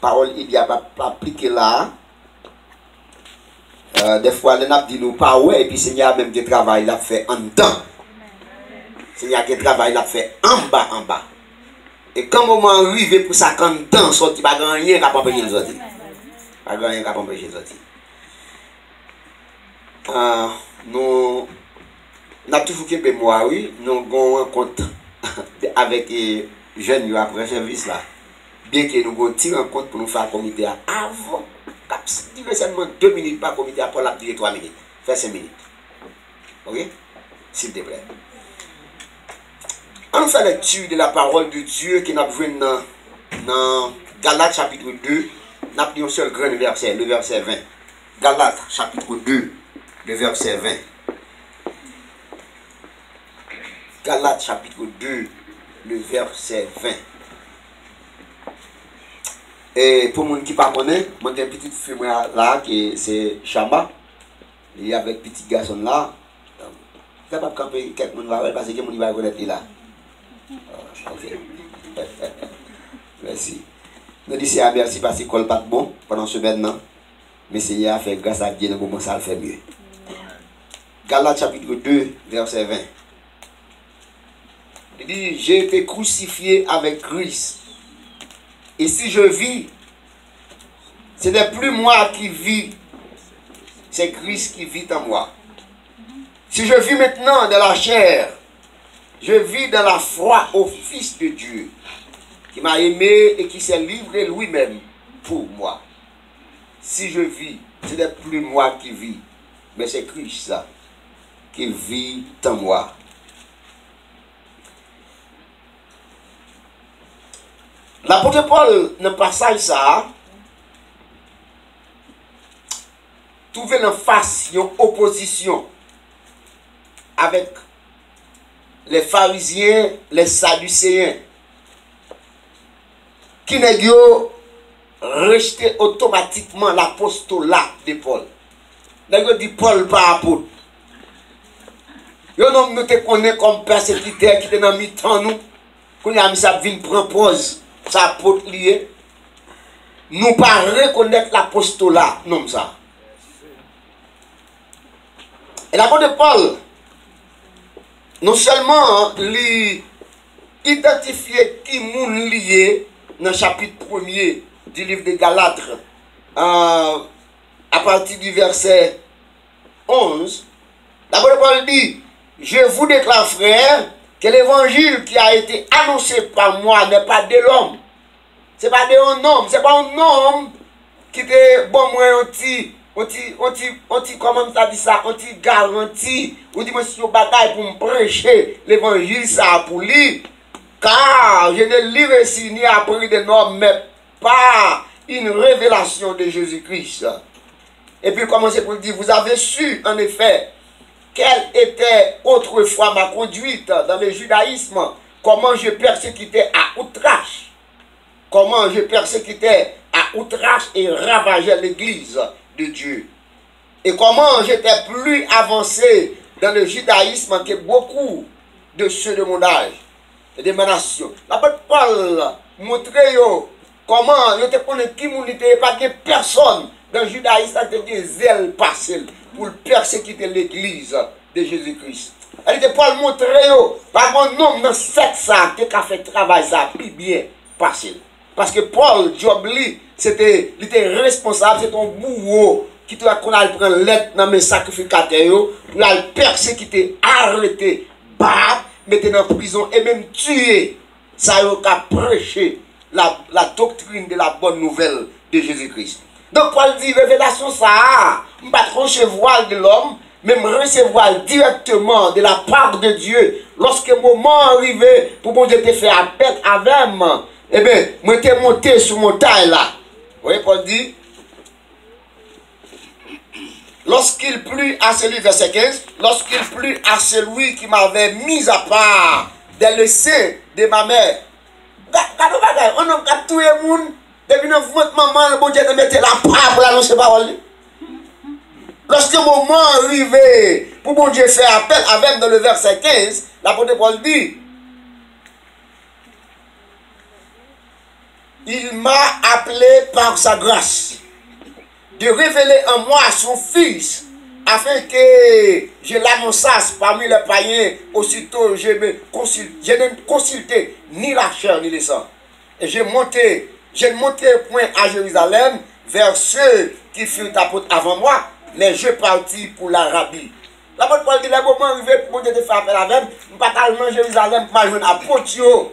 parole il y a pas appliqué là. Des fois, les n'a dit nous pas ouais, et puis Seigneur même qui travail l'a fait en dedans. Seigneur qui travail l'a fait en bas, en bas. Et quand moment arrivé pour ça, quand dedans sorti, pas rien qu'à empêcher de sortir. Pas rien qu'à empêcher de sortir. Nous avons toujours qu'une mémoire, oui, nous avons un compte avec les jeunes après service là. Bien que nous avons tiré un compte pour nous faire un comité avant. Dis seulement 2 minutes par comité après la 3 minutes. Fais 5 minutes. Ok? S'il te plaît. On fait lecture de la parole de Dieu qui n'a vu dans Galates chapitre 2. Nous avons un seul grand verset, le verset 20. Galates chapitre 2, le verset 20. Galates chapitre 2, le verset 20. Et pour les gens qui ne connaissent pas, moi j'ai une petite fille là, qui c'est Chamba. Il y a avec petit garçon là. Je ne sais pas quand quelqu'un va voir parce que quelqu'un va connaître là. Ok. Merci. Nous disons merci parce qu'il ne colle pas de bon pendant ce maintenant. Mais Seigneur a fait grâce à Dieu, dans le moment ça le fait mieux. Galates chapitre 2, verset 20. Il dit, j'ai été crucifié avec Christ. Et si je vis, ce n'est plus moi qui vis, c'est Christ qui vit en moi. Si je vis maintenant dans la chair, je vis dans la foi au Fils de Dieu, qui m'a aimé et qui s'est livré lui-même pour moi. Si je vis, ce n'est plus moi qui vis, mais c'est Christ ça, qui vit en moi. L'apôtre Paul, dans le passage ça, trouvait en face une opposition avec les pharisiens, les sadducéens, qui n'ont rejeté automatiquement l'apostolat de Paul. Ils ont dit Paul par apôtre. Ils ont nous te connaît comme persécuteur qui était dans mi-temps nous. Quand il a mis sa vie prend pause. Ça apôtre lié. Nous pas reconnaître l'apostolat, non ça. Et l'apôtre Paul, non seulement lui identifier qui moun lié dans le chapitre 1er du livre de Galates, à partir du verset 11, l'apôtre Paul dit, je vous déclare frère, que l'évangile qui a été annoncé par moi n'est pas de l'homme. Ce n'est pas de un homme. Ce n'est pas un homme qui était bon, moi, comment ça dit ça, on t'y garantit, on dit, monsieur, bataille pour me prêcher l'évangile, ça pour lui. Car je ne lis ici ni appris de l'homme, mais pas une révélation de Jésus-Christ. Et puis, commencez pour dire, vous avez su, en effet, quelle était autrefois ma conduite dans le judaïsme, comment je persécutais à outrage, comment je persécutais à outrage et ravageais l'église de Dieu, et comment j'étais plus avancé dans le judaïsme que beaucoup de ceux de mon âge et de ma nation. L'apôtre Paul montrait comment je te connais qui n'était pas de personne dans le judaïsme qui était zèle passé pour persécuter l'église de Jésus-Christ. Elle était Paul montrer par mon nom dans cette ça qui a fait travail ça plus bien passé. Parce que Paul, job lui, c'était il était responsable, c'est ton bourreau qui doit qu'on a prendre lettre dans mes sacrificateurs pour la persécuter, arrêter, battre, mettre dans prison et même tuer. Ça a prêché la doctrine de la bonne nouvelle de Jésus-Christ. Donc Paul dit, révélation ça, je ne pas recevoir de l'homme, mais me recevoir directement de la part de Dieu. Lorsque le moment arrivé pour que Dieu te fait appel avec moi, eh bien, moi t'ai monté sur mon taille là. Vous voyez, Paul dit, lorsqu'il plut à celui, verset 15, lorsqu'il plut à celui qui m'avait mis à part dans le sein de ma mère. On a tout le monde. Depuis notre maman, le bon Dieu te mettait la part pour l'annoncer parole. Lorsque le moment arrivé pour bon Dieu faire appel avec dans le verset 15, l'apôtre Paul dit, il m'a appelé par sa grâce de révéler en moi son Fils, afin que je l'annonçasse parmi les païens. Aussitôt, je ne consulté ni la chair ni le sang. Et je ne montais point à Jérusalem vers ceux qui furent apôtres avant moi, mais je partis pour l'Arabie. L'apôtre Paul dit, le moment arrivé pour te faire appel avec, je ne vais pas aller à Jérusalem pour m'ajouter apôtre,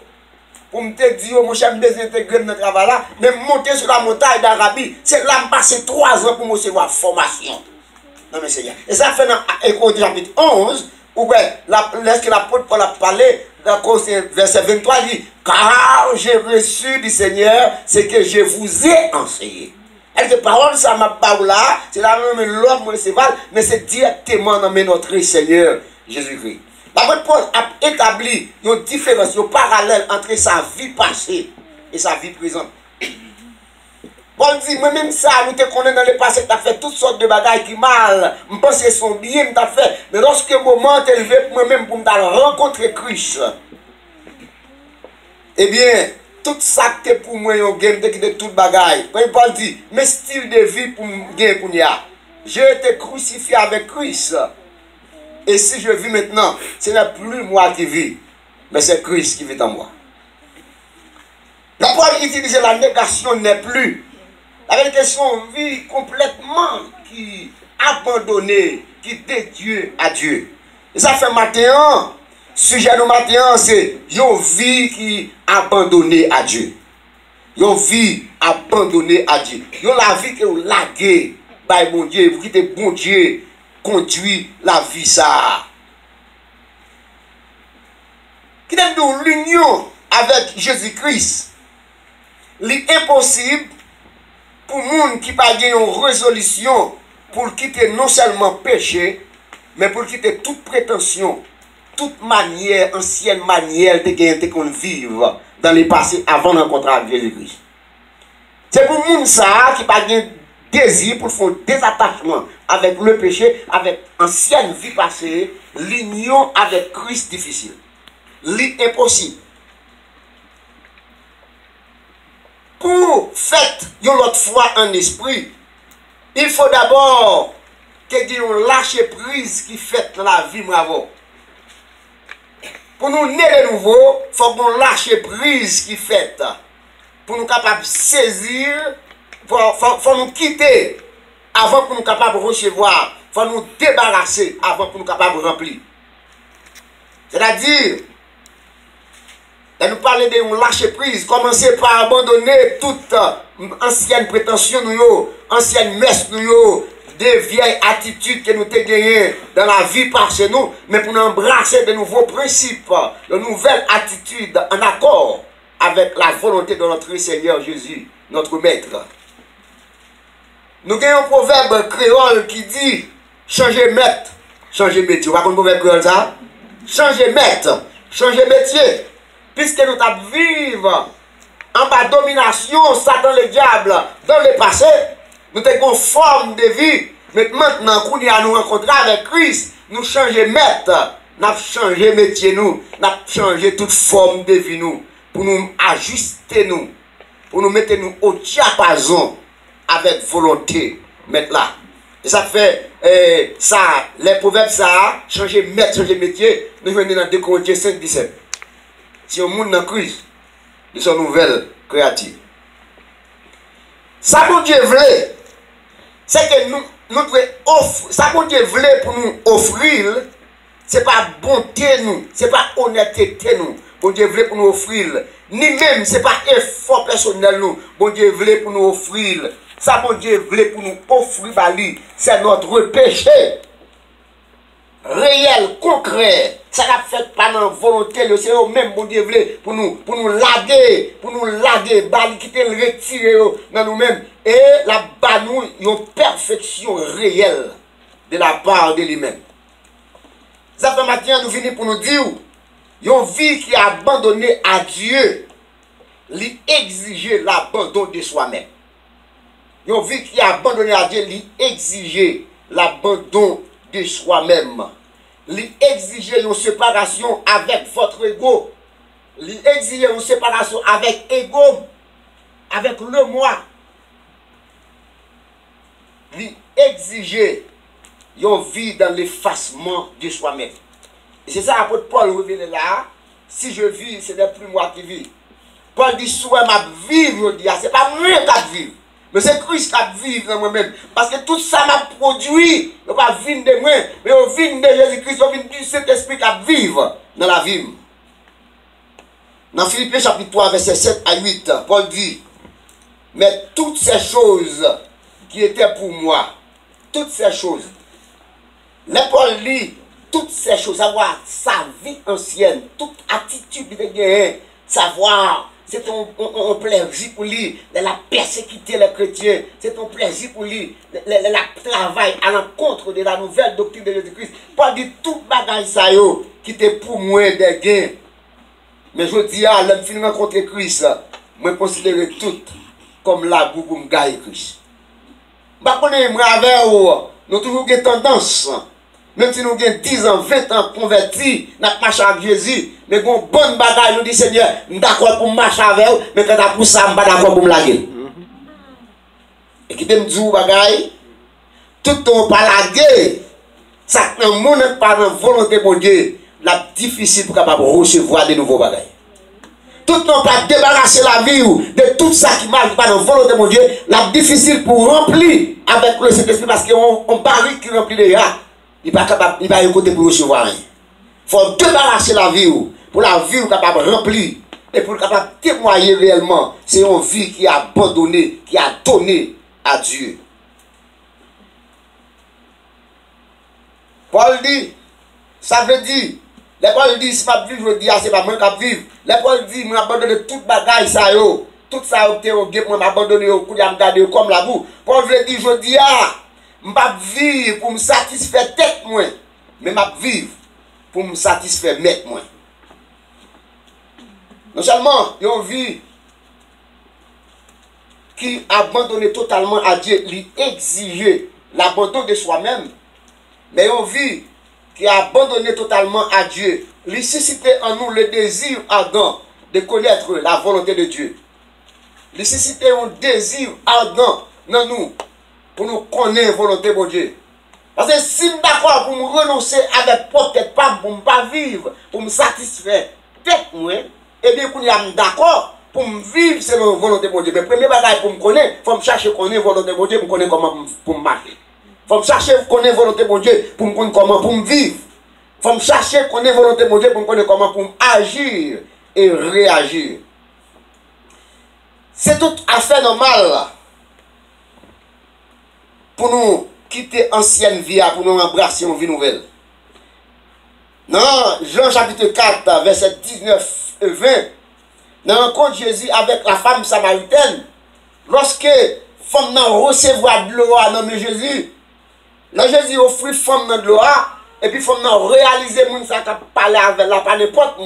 pour me dire, mon cher, je vais intégrer dans le travail là, mais monter sur la montagne d'Arabie, c'est là que je passe 3 ans pour me recevoir formation. Non, mais Seigneur. Et ça fait dans Écoute chapitre 11, où lorsque l'apôtre Paul a parlé, verset 23, il dit, car j'ai reçu du Seigneur ce que je vous ai enseigné. Et les paroles, ça m'a parlé là, c'est la même l'homme recevable, mais c'est directement dans notre Seigneur Jésus-Christ. L'apôtre Paul a établi une différence, une parallèle entre sa vie passée et sa vie présente. Paul dit, moi-même ça, nous te connaissons dans le passé, tu as fait toutes sortes de bagailles qui mal, je pense que sont bien, tu as fait, mais lorsque le moment est élevé pour moi-même, pour me rencontrer Christ, eh bien, tout ça que pour moi, on gagne de toute bagaille. Quand Paul dit, mes styles de vie pour me gagner pour moi, j'ai été crucifié avec Christ. Et si je vis maintenant, ce n'est plus moi qui vis, mais c'est Christ qui vit en moi. La Paul utilise la négation n'est plus. La vérité, on vit complètement qui abandonné, qui dédié à Dieu. Et ça fait matin, sujet de matin, c'est une vie qui abandonnée à Dieu. Une vie abandonnée à Dieu. La vie que vous laguez, by bon Dieu, vous quittez bon Dieu, conduit la vie ça. Qui est de l'union avec Jésus-Christ. L'impossible pour les gens qui n'ont pas une résolution pour quitter non seulement péché, mais pour quitter toute prétention, toute manière, ancienne manière de gagner qu'on vive dans le passé avant de rencontrer avec Jésus-Christ. C'est pour les gens qui n'ont pas de désir pour faire des attachements avec le péché, avec ancienne vie passée, l'union avec Christ difficile. L'impossible. Pour faire une autre fois en esprit, il faut d'abord que Dieu lâche prise qui fait la vie bravo. Pour nous naître de nouveau, il faut qu'on lâche prise qui fait. Pour nous capables de saisir, il faut nous quitter avant pour nous capables de recevoir. Il faut nous débarrasser avant pour nous capables de remplir. C'est-à-dire, et nous parler de lâcher prise, commencer par abandonner toute ancienne prétention, ancienne messe, des vieilles attitudes que nous avons gagnées dans la vie par chez nous, mais pour nous embrasser de nouveaux principes, de nouvelles attitudes en accord avec la volonté de notre Seigneur Jésus, notre Maître. Nous avons un proverbe créole qui dit changer maître, changer métier. Vous voyez le proverbe créole ça? Changer maître, changer métier. Puisque nous vivons en bas domination, Satan le diable, dans le passé, nous avons une forme de vie, mais maintenant, quand nous nous rencontrons avec Christ, nous changeons maître, nous avons changé métier, nous avons changé toute forme de vie, nous, pour nous ajuster, nous, pour nous mettre nous au diapason avec volonté, mettre là. Et ça fait ça, les proverbes, ça, changer maître, changer métier, nous venons dans 2 Corinthiens 5, 17. Si on monde dans Christ, ils sont nouvelles créatives. Ça, bon Dieu voulait, c'est que nous devons offrir, ça, bon Dieu voulait pour nous offrir, ce n'est pas bonté nous, ce n'est pas honnêteté nous, bon Dieu voulait pour nous offrir, ni même, ce n'est pas effort personnel nous, bon Dieu voulait pour nous offrir, ça, bon Dieu voulait pour nous offrir, c'est notre péché réel, concret. Ça n'a fait pas dans volonté, le Seigneur même, bon Dieu, voulait pour nous laguer, quitter le retirer dans nous-mêmes. Et là-bas, nous, une perfection réelle de la part de lui-même. Ça fait maintenant, nous venons pour nous dire, une vie qui est abandonnée à Dieu, lui exiger l'abandon de soi-même. Une vie qui est abandonnée à Dieu, lui exiger l'abandon de soi-même. Lui exiger une séparation avec votre ego. Lui exiger une séparation avec ego. avec le moi, lui exiger une vie dans l'effacement de soi-même. Et c'est ça l'apôtre Paul révèle là. Si je vis, ce n'est plus moi qui vis. Paul dit, soit ma vie, je dis, c'est pas moi qui vis. Mais c'est Christ qui vit dans moi-même. Parce que tout ça m'a produit. Je ne pas vivre de moi, mais je vis de Jésus-Christ, je vis du Saint-Esprit qui vivre dans la vie. Dans Philippiens chapitre 3, verset 7 à 8, Paul dit, mais toutes ces choses qui étaient pour moi, toutes ces choses, là Paul lit, toutes ces choses, savoir sa vie ancienne, toute attitude de guerre, savoir, c'est ton plaisir pour lui, de la persécuter les chrétiens, c'est ton plaisir pour lui, le travail à l'encontre de la nouvelle doctrine de Jésus-Christ. Paul dit tout bagage ça yo, qui était pour moi des gains. Mais je dis, l'homme fin rencontrer Christ, moi considère tout comme la boue pour me gagner Christ. Je ne sais pas si nous avons toujours une tendance. Même si nous avons 10 ans, 20 ans convertis, nous marchons avec Jésus, mais nous avons une bonne bagaille, nous disons Seigneur, je suis d'accord pour marcher avec vous, mais quand pour ça, je ne suis pas d'accord pour me laguer. Et qui me dit bagaille, tout le monde pas laguer, ça ne monde pas dans la volonté de Dieu, la difficile pour capable recevoir de nouveaux bagailles. Tout le monde pas débarrasser la vie de tout ça qui marche pas dans la volonté de Dieu, la difficile pour remplir avec le Saint-Esprit parce qu'on barrique qui remplit déjà. Il n'est pas capable, il va écouter pour recevoir rien. Il faut débarrasser la vie pour la vie capable de remplir et pour capable de témoigner réellement. C'est une vie qui a abandonné, qui a donné à Dieu. Paul dit, ça veut dire, les Paul dit, si je vivre, je dis, c'est pas moi qui vivre. Les Paul dit, je abandonne toute bagaille, ça yo. Tout ça, je m'abandonne au coup de comme la boue. Paul dit, je dis, je ne vais pas vivre pour me satisfaire tête moi, mais je vais vivre pour me satisfaire mettre moi. Non seulement, il y a une vie qui abandonne totalement à Dieu, lui exiger l'abandon de soi-même, mais il y a une vie qui a abandonné totalement à Dieu, lui susciter en nous le désir ardent de connaître la volonté de Dieu. Lui susciter un désir ardent dans nous pour nous connaître la volonté de Dieu. Parce que si je suis d'accord pour me renoncer avec peut-être pas pour ne pas vivre, pour me satisfaire, peut-être moi, et bien qu'on est d'accord pour me vivre selon la volonté de Dieu. Mais le premier bagage pour me connaître, il faut me chercher à connaître la volonté de Dieu pour me connaître comment pour me marcher. Il faut me chercher à connaître la volonté de Dieu pour me connaître comment pour me vivre. Il faut me chercher à connaître la volonté de Dieu pour me connaître comment pour agir et réagir. C'est tout à fait normal pour nous quitter l'ancienne vie, pour nous embrasser une vie nouvelle. Dans Jean chapitre 4, verset 19 et 20, dans la rencontre de Jésus avec la femme samaritaine, lorsque la femme n'a recevoir de l'eau dans le Jésus, là Jésus offre la femme dans de l'eau, et puis la femme n'a réalisé que ça a parlé avec la pas n'importe qui.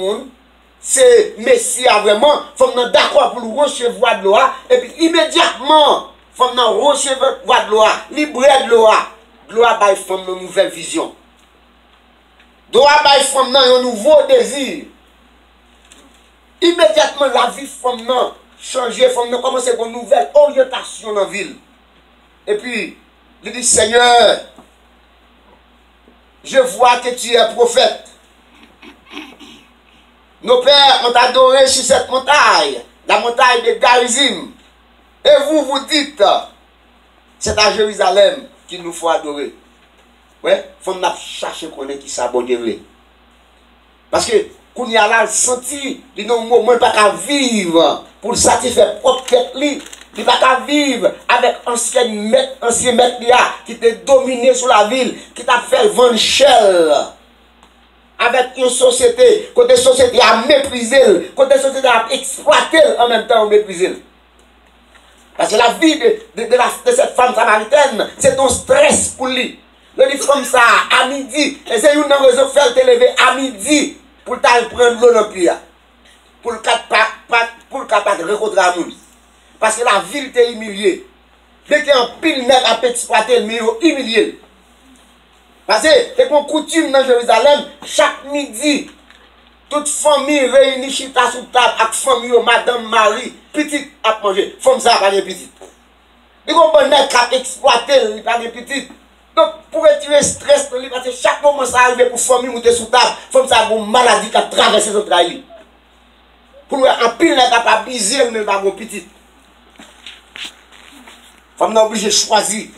C'est Messie vraiment, la femme n'a d'accord pour recevoir de l'eau, et puis immédiatement, la femme n'a recevoir de l'eau, libre de l'eau va la femme une nouvelle vision. L'eau va la femme un nouveau désir. Immédiatement, la vie femme n'a changé, femme n'a commencé une nouvelle orientation dans la ville. Et puis, il dit, Seigneur, je vois que tu es prophète. Nos pères ont adoré sur cette montagne, la montagne de Garizim. Et vous, vous dites, c'est à Jérusalem qu'il nous faut adorer. Ouais, il faut chercher qu'on est qui s'abonne. Parce que, qu'on y a là senti, il n'y a un moment pas qu'à vivre pour satisfaire propre tête. Il n'y a pas qu'à vivre avec ancien maître qui t'a dominé sur la ville, qui t'a fait vendre cher. Avec une société, côté société a méprisé, côté société a exploité en même temps, méprisé. Parce que la vie de cette femme samaritaine, c'est un stress pour lui. Le dit comme ça, à midi, et c'est une raison de faire te lever à midi pour prendre l'eau dans le pied. Pour le capable de rencontrer la monde. Parce que la ville était humiliée. Dès qu'il y a un pile net à exploiter, mais il est humilié. Parce que c'est une coutume dans Jérusalem, chaque midi, toute famille réunie chita sous table avec famille madame Marie, petite à manger, femme ça pas de petite. Il y a un bon nègre qui a exploité, il pas de petite. Donc pour retirer stress parce que chaque moment ça arrive pour famille monter sous table, femme ça a une maladie qui a traversé son travail. Pour un pile n'est capable de biser mais pas une petite. Femme n'a obligé de choisir.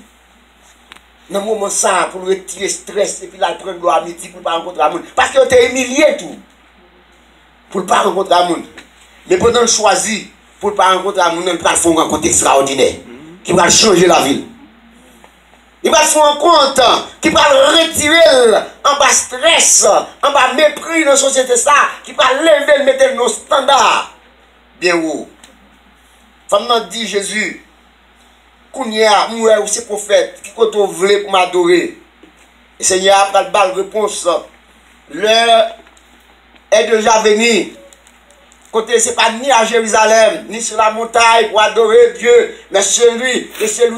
Dans le moment ça, pour retirer stress et puis là, prendre de l'amitié pour ne pas rencontrer le monde. Parce qu'on t'a humilié tout. Pour ne pas rencontrer le monde. Mais pendant le choisir, pour ne pas rencontrer le monde, on va faire un rencontre extraordinaire. Qui va changer la ville. Il va faire un compte qui va retirer en bas stress, en bas mépris dans la société ça, qui va lever, mettre nos standards. Bien haut. Femme n'a dit Jésus. Kounia, moi aussi prophète, qui quand on voulait pour m'adorer. Le Seigneur a pas de réponse. L'heure est déjà venue. Côté, ce n'est pas ni à Jérusalem, ni sur la montagne pour adorer Dieu, mais celui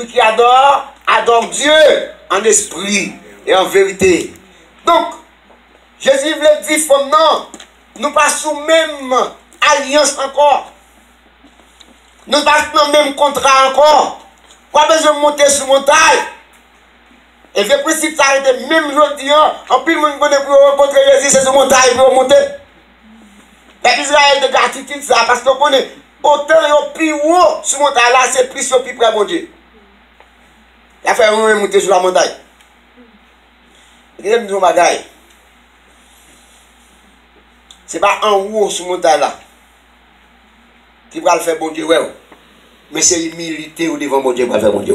qui adore Dieu en esprit et en vérité. Donc, Jésus voulait dire, non, nous pas sous même alliance encore. Nous pas dans le même contrat encore. Pas besoin de monter sur la montagne. Et le principe s'arrête même aujourd'hui. En plus, nous connaissons pour rencontrer Jésus, c'est sur la montagne pour monter. Et Israël de gratitude ça, parce qu'on connaît autant et plus haut sur la montagne là, c'est plus au plus près de Dieu. Il a fait monter sur la montagne. Et il dit, c'est pas en haut sur la montagne là qui va le faire bon Dieu. Mais c'est humilité au devant mon Dieu pour faire mon Dieu.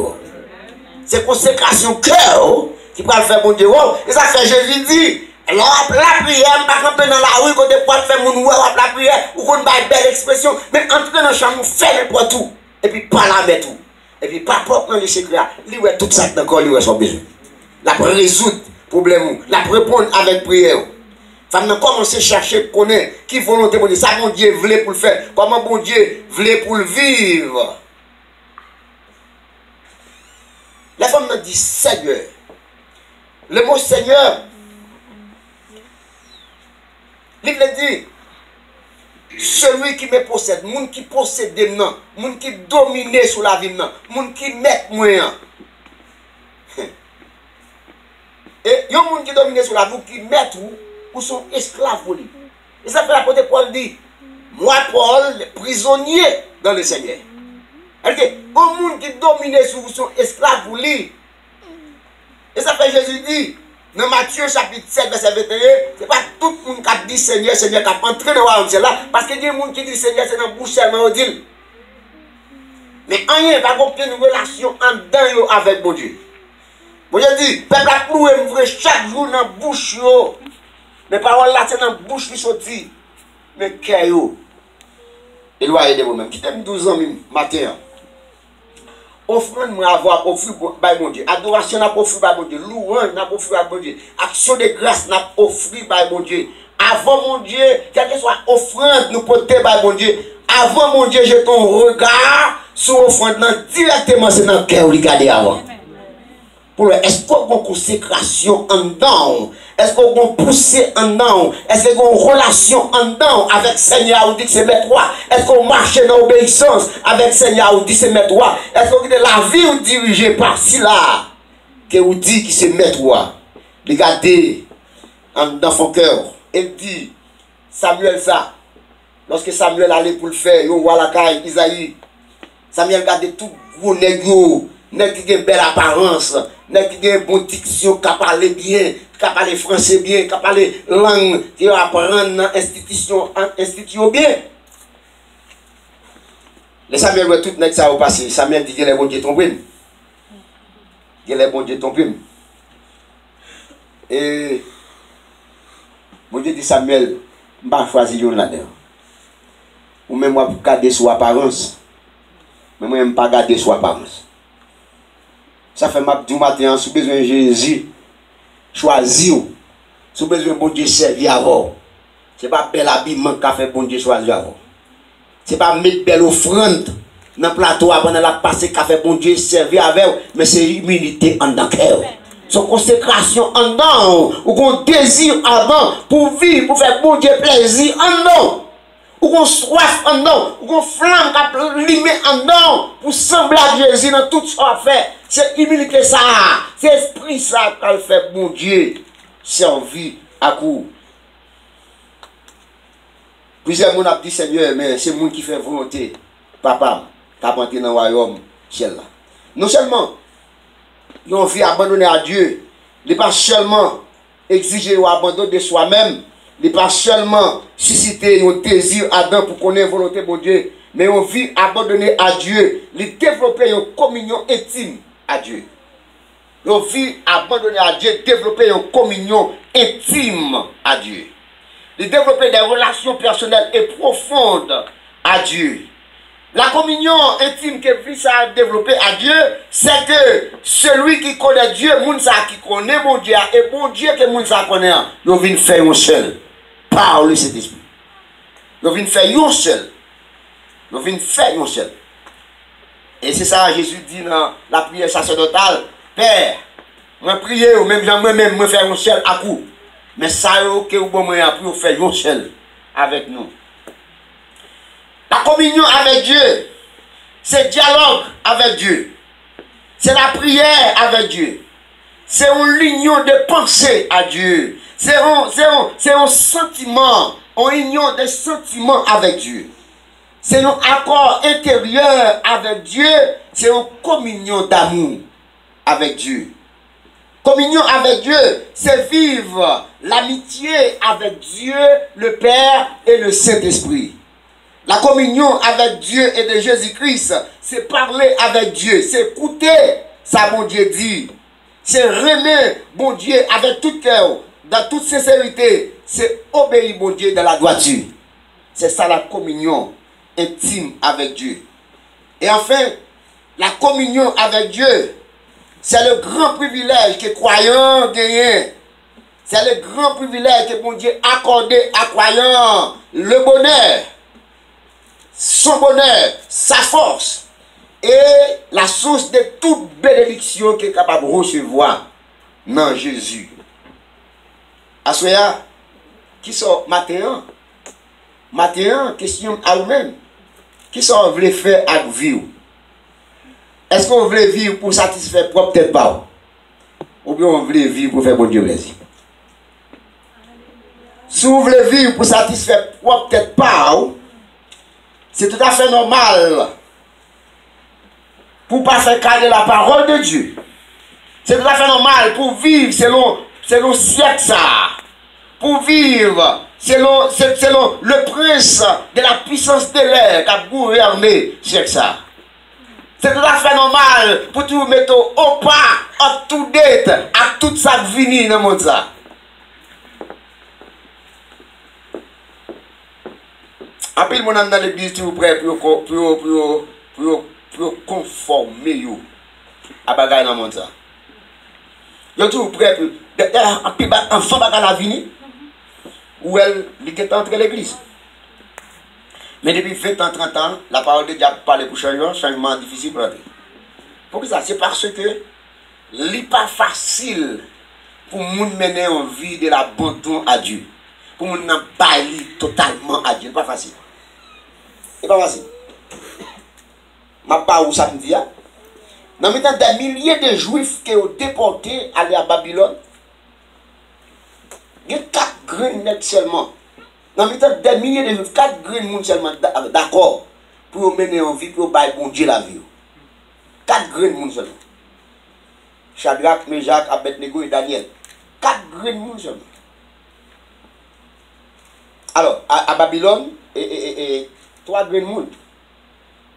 C'est consécration cœur qui va le faire mon Dieu. Et ça fait Jésus dit, la prière, pas camper dans la rue, quand tu peux faire mon la prière, ou qu'on a une belle expression, mais entrer dans la chambre, faire n'importe tout. Et puis pas la mettre tout. Et puis pas porter dans les secrets. Lui, ouais, tout ça encore, lui, ouais, son besoin. La résoudre le problème, la répondre avec prière. Femme n'a commencé à chercher, connaître qui volonté pour dire ça, mon Dieu voulait pour le faire. Comment mon Dieu voulait pour le vivre. La femme m'a dit Seigneur. Le mot Seigneur, il dit celui qui me possède, moun qui possède des noms, moun qui domine sur la vie, moun qui met moyen. Et il y a moun qui domine sur la vie, qui met ou sont esclaves pour lui. Et ça fait l'apôtre Paul dit moi Paul, prisonnier dans le Seigneur. Elle dit, au monde qui domine sur son esclave pour lui. Et ça fait Jésus dit, dans Matthieu chapitre 7, verset 21, ce n'est pas tout le monde qui a dit Seigneur, Seigneur, qui a entré dans le royaume là, parce qu'il y a des gens qui disent Seigneur, c'est dans la bouche seulement, on dit. Mais rien, pas aucune relation en dedans avec mon Dieu. Bon Dieu dit, peuple a cloué chaque jour dans la bouche, mes paroles là, c'est dans la bouche qui sortit. Mais qu'est-ce que éloignez de vous-même. Qui t'aime 12 ans, matin. Offrande moi avoir offert par mon Dieu. Adoration n'a pas offert par mon Dieu. Louange n'a pas offert par mon Dieu. Action de grâce n'a pas offert par mon Dieu. Avant mon Dieu, quelle que soit offrande nous porter par mon Dieu. Avant mon Dieu, j'ai ton regard sur l'offrande directement, c'est dans le cœur regarder avant. Pour est-ce qu'on a une consécration en dedans? Est-ce qu'on a une poussée en dedans? Est-ce qu'on a une relation en dedans avec le Seigneur ou dit que c'est mettre toi? Est-ce qu'on marche dans l'obéissance avec le Seigneur ou dit que c'est mettre toi? Est-ce qu'on a la vie ou dirigée par si là que vous dit que c'est mettre toi? Regardez dans son cœur. Il dit Samuel ça. Lorsque Samuel allait pour le faire, il voit la caille Isaïe. Samuel regardait tout gros nègre. Nèg qui a une belle apparence, nèg qui a une bonne diction, qui parle bien, qui parle français bien, qui parle langue, qui apprend dans l'institution bien. Les Samuel voit tout nèg ça au passé. Samuel dit que les bons Dieu trompent. Que les bons Dieu trompent. Et bon Dieu dit Samuel, je ne vais pas choisir là-dedans. Ou même moi pour garder son apparence. Mais moi je ne vais pas garder son apparence. Ça fait du matin, si vous avez besoin de Jésus, choisir. Si vous avez besoin de bon Dieu servir avant. Ce n'est pas bel habillement qu'a fait bon Dieu choisir avant. Ce n'est pas mettre belle offrande dans le plateau avant de la passer qu'a fait bon Dieu servir avec, mais c'est humilité en dans le cœur. son consécration en dedans, ou qu'on désir avant pour vivre, pour faire bon Dieu plaisir en dedans, ou qu'on soif en dedans, ou qu'on flamme qui limé en dedans, pour sembler à Jésus dans tout ce qu'on fait. C'est humilité ça, c'est esprit ça qui fait bon Dieu servir à coup. Plusieurs gens ont dit Seigneur, mais c'est moi qui fait volonté, papa, qui a monté dans le royaume ciel là. Non seulement ils ont vie abandonner à Dieu, il n'est pas seulement exiger ou abandon de soi-même, il n'est pas seulement susciter un désir ardent pour connaître la volonté de Dieu, mais on vit abandonner à Dieu, il développer une communion intime à Dieu. On vit abandonner à Dieu, développer une communion intime à Dieu. Il développer des relations personnelles et profondes à Dieu. La communion intime que vit ça développer à Dieu, c'est que celui qui connaît Dieu, Mounsa qui connaît mon Dieu, et bon Dieu que Mounsa connaît, nous venons faire un seul. Par le Saint-Esprit. Nous venons faire un seul. Nous venons faire un seul. Et c'est ça, Jésus dit dans la prière sacerdotale, Père, moi prier, ou même moi-même, moi faire un seul à coup. Mais ça, que vous pouvez faire un seul avec nous. La communion avec Dieu, c'est dialogue avec Dieu. C'est la prière avec Dieu. C'est une union de pensée à Dieu. C'est un sentiment, une union de sentiments avec Dieu. C'est un accord intérieur avec Dieu. C'est une communion d'amour avec Dieu. Communion avec Dieu, c'est vivre l'amitié avec Dieu, le Père et le Saint-Esprit. La communion avec Dieu et de Jésus-Christ, c'est parler avec Dieu, c'est écouter ça, bon Dieu dit. C'est aimer bon Dieu avec tout cœur, dans toute sincérité. C'est obéir bon Dieu dans la droiture. C'est ça la communion intime avec Dieu. Et enfin, la communion avec Dieu, c'est le grand privilège que croyants gagnent. C'est le grand privilège que bon Dieu accordé à croyants. Le bonheur, son bonheur, sa force et la source de toute bénédiction qu'il est capable de recevoir dans Jésus. Assoya, qui sont Matthieu? Matthieu, question à vous-même. Qui sont vous voulez faire à vivre? Est-ce qu'on veut vivre pour satisfaire propre tête pas? Ou bien on veut vivre pour faire bon Dieu plaisir? Si vous voulez vivre pour satisfaire propre tête pas, c'est tout à fait normal pour ne pas faire caler la parole de Dieu. C'est tout à fait normal pour vivre selon siècle ça. Pour vivre selon le prince de la puissance de l'air qui a gouverné siècle ça. C'est tout à fait normal pour tout mettre au pas, à tout date, à toute sa vie dans le monde ça. Après, mon dans l'église, tu es prêt pour conformer à bagaille dans le monde ça. Tu es prêt pour enfant bagaille la vie où elle est entrée l'église. Mais depuis 20 ans, 30 ans, la parole de Dieu parle pour changement difficile pour entrer. Pourquoi ça? C'est parce que il n'est pas facile pour nous mener en vie de l'abandon à Dieu. Pour nous bailler totalement à Dieu. Ce n'est pas facile. C'est pas facile. Je ne sais pas où ça me dit. Dans le temps, des milliers de juifs qui ont déporté aller à Babylone, il y a 4 graines seulement. Dans le temps, des milliers de juifs, 4 graines seulement d'accord pour mener en vie, pour bailler bon Dieu la vie. 4 graines seulement. Shadrach, Meshach, Abednego et Daniel. 4 graines seulement. Alors, à Babylone, et 3 graines monde.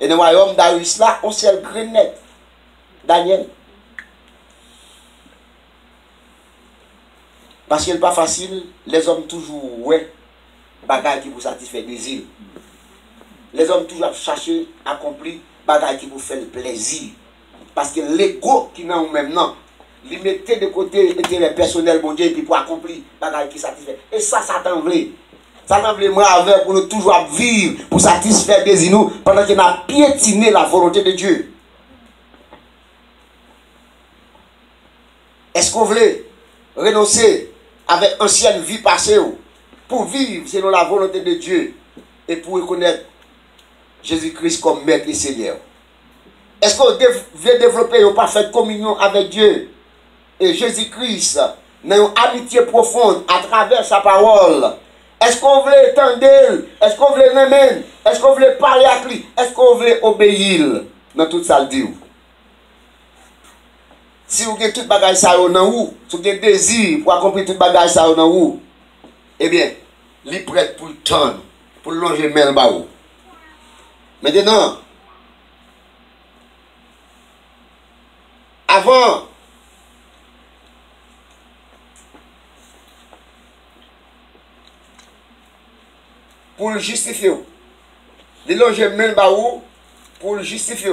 Et dans le royaume d'Arius là, on seul grain net. Daniel. Parce que ce n'est pas facile, les hommes toujours, ouais, bagaille qui vous satisfait désir. Les hommes toujours chercher, accomplir, bagaille qui vous fait le plaisir. Parce que l'ego qui n'a même non, il mettait de côté l'intérêt personnel, bon Dieu, et puis pour accomplir, bagaille qui satisfait. Et ça, Satan voulait. Satan voulait moi avec pour nous toujours vivre, pour satisfaire désir nous, pendant qu'il a piétiné la volonté de Dieu. Est-ce qu'on voulait renoncer avec ancienne vie passée pour vivre selon la volonté de Dieu et pour reconnaître Jésus-Christ comme Maître et Seigneur? Est-ce qu'on veut développer une parfaite communion avec Dieu et Jésus-Christ dans une amitié profonde à travers sa parole? Est-ce qu'on veut étendre? Est-ce qu'on veut l'aimer? Est-ce qu'on veut parler à lui? Est-ce qu'on veut obéir dans toute ça le dit? Si vous avez tout bagage ça dans vous, si vous avez désir pour accomplir tout bagage ça dans vous, eh bien, il est prêt pour le temps, pour longer le main en. Maintenant, avant, pour le justifier, il longer le main en pour le justifier.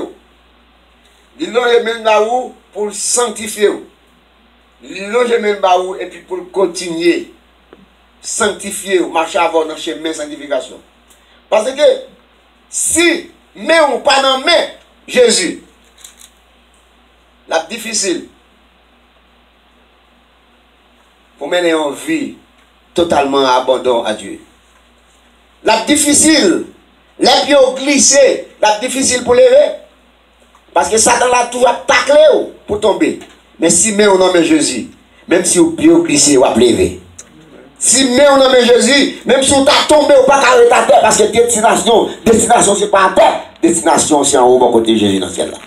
Il longer le main en pour le sanctifier. Il longer le main en et puis pour continuer sanctifier, marcher avant dans le chemin de sanctification. Parce que si mais on pas dans main Jésus, la difficile pour mener en vie totalement abandon à Dieu. La difficile, les pieds glissés, la difficile pour lever. Parce que Satan l'a toujours taclé pour tomber. Mais si mais on nomme Jésus, même si au pied glissé, on va lever. Si mais on nomme Jésus, même si on t'a tombé, on va pas arrêter à terre. Parce que destination c'est pas à terre. Destination c'est en haut, bon côté Jésus dans le ciel là.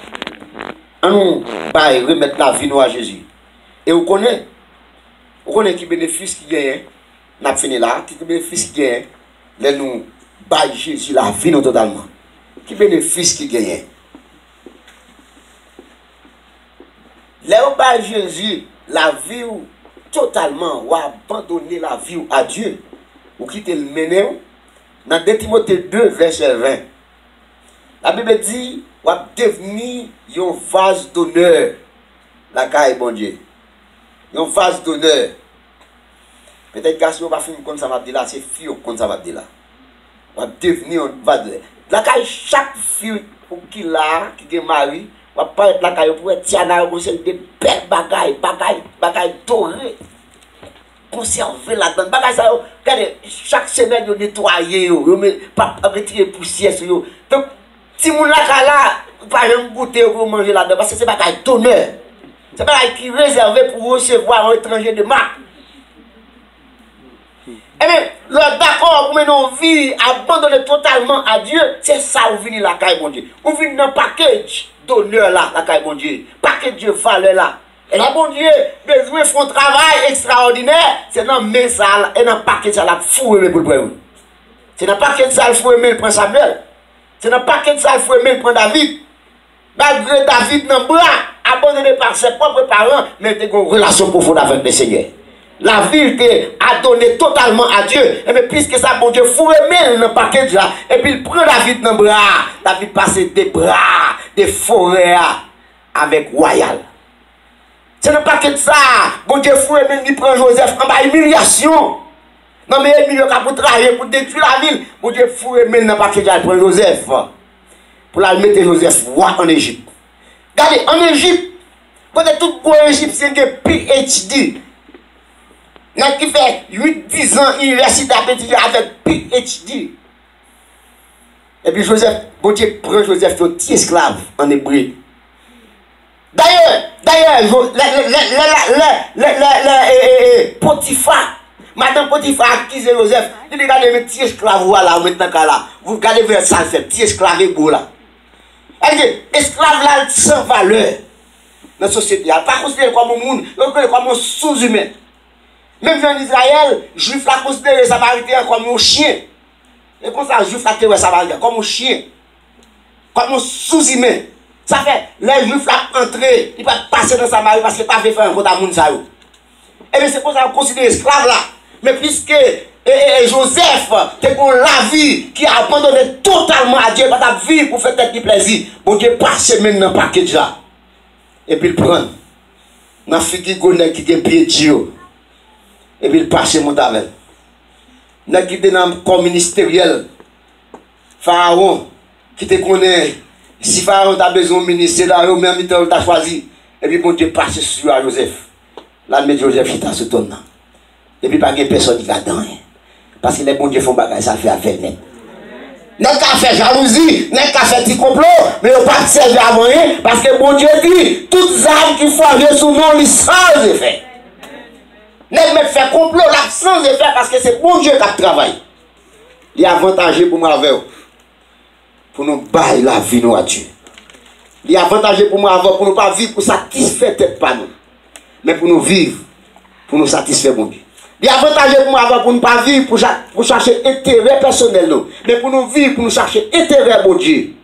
On nous remettre la vie à Jésus. Et vous connaissez qui bénéfice qui gagne. N'a fini là, qui bénéfice qui gagne. Là nous bail Jésus la vie nous totalement. Qui bénéfice qui gagne. Là où bail Jésus la vie totalement ou abandonner la vie à Dieu ou quitter le mener dans 2 Timothée 2 verset 20. La Bible dit ou devenir un vase d'honneur la caille bon Dieu. Un vase d'honneur. Peut-être que si on va finir comme ça va dire là, c'est fille comme ça va dire là. On va devenir un vase d'honneur. La caille chaque fille qui là qui est marié on va pas être la caille pour être tiana pour c'est des belles bagailles dorées. Conserver là-dedans. Bagaille ça regardez chaque semaine on nettoyer on met pas retirer poussière sur yo. Donc si moun la là pas jamais goûter pour manger là-dedans parce que c'est bagaille d'honneur. C'est bagaille qui réservé pour recevoir un étranger de marque. Eh bien, le d'accord pour mener une vie abandonnée totalement à Dieu, c'est ça où vient la caille, mon Dieu. Où vient dans package d'honneur là, la caille, mon Dieu. Package de valeur là. Et là, mon Dieu, besoin de faire un travail extraordinaire, c'est dans le ça et dans le package ça, la fouille pour le prendre. C'est dans le package ça, il faut aimer le prince Samuel. C'est dans le package ça, il faut aimer le prince David. Malgré David dans le bras, abandonné par ses propres parents, mais il a une relation profonde avec le Seigneur. La ville a donné totalement à Dieu. Et mais puisque ça, bon Dieu, faut aimer le paquet là. Et puis il prend David dans le bras. David passe des bras, des forêts avec royal. C'est le paquet de ça. Bon Dieu, faut aimer, il prend Joseph en bas humiliation. Non mais il a pour travailler, pour détruire la ville. Bon Dieu, faut aimer le paquet là, il prend Joseph. Pour la mettre Joseph roi en Égypte. Regardez, en Égypte, quand tout le monde égyptien qui est PhD. Qui fait 8-10 ans université avec PhD. Et puis Joseph, bon Dieu prend Joseph un petit esclave en hébreu. D'ailleurs, Potiphar, Madame Potiphar a accusé Joseph. Il dit regardez mes petits esclaves là, maintenant là. Vous regardez vers ça, fait petit esclave hébreu là. Elle dit, esclave là sans valeur dans la société. Elle n'est pas considérée comme un monde, comme un sous-humain. Même en Israël, juif l'a considéré samaritain comme un chien. Et comme ça, juif l'a considéré samaritain comme un chien. Comme un sous-humain. Ça fait, les juifs l'a entré, il va passer dans Samarie parce qu'il n'a pas fait un compte à moun sa yo. Et bien c'est pour ça qu'on considère esclave là. Mais puisque Joseph, c'est pour la vie qui a abandonné totalement à Dieu, pas ta vie pour faire tête de plaisir. Bon Dieu passe maintenant dans le paquet là. Et puis il prend. Dans la fille qui a pied Dieu. Et puis il passe mon avec. N'a qui dans le corps ministériel. Pharaon, qui te connaît. Si Pharaon a besoin de ministère, là, même temps tu as choisi. Et puis bon Dieu passe sur Joseph. Là, le Joseph Chita se tourne. Et puis, pas de personne qui va dans. Parce que les bons dieux font bagage, ça fait affaire net. N'est qu'à faire jalousie, n'est qu'à faire petit complot, mais on pas servir avant rien, parce que bon Dieu dit, toutes armes qui font arriver sous nous, ils sans effet. N'est pas faire complot là sans effet, parce que c'est bon Dieu qui travaille. Il est avantagé pour moi avec vous. Pour nous bailler la vie nous à Dieu. Il est avantagé pour moi avec pour nous pas vivre pour satisfaire tête pas nous, mais pour nous vivre, pour nous satisfaire bon Dieu. Il est avantagé pour moi avant pour ne pas vivre pour chercher intérêt personnel, non. Mais pour nous vivre, pour nous chercher intérêt bon Dieu.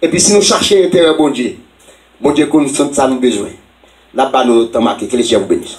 Et puis si nous cherchons intérêt bon Dieu, connaît ça nous besoin. Là-bas, nous avons marqué que les chiens vous bénissent.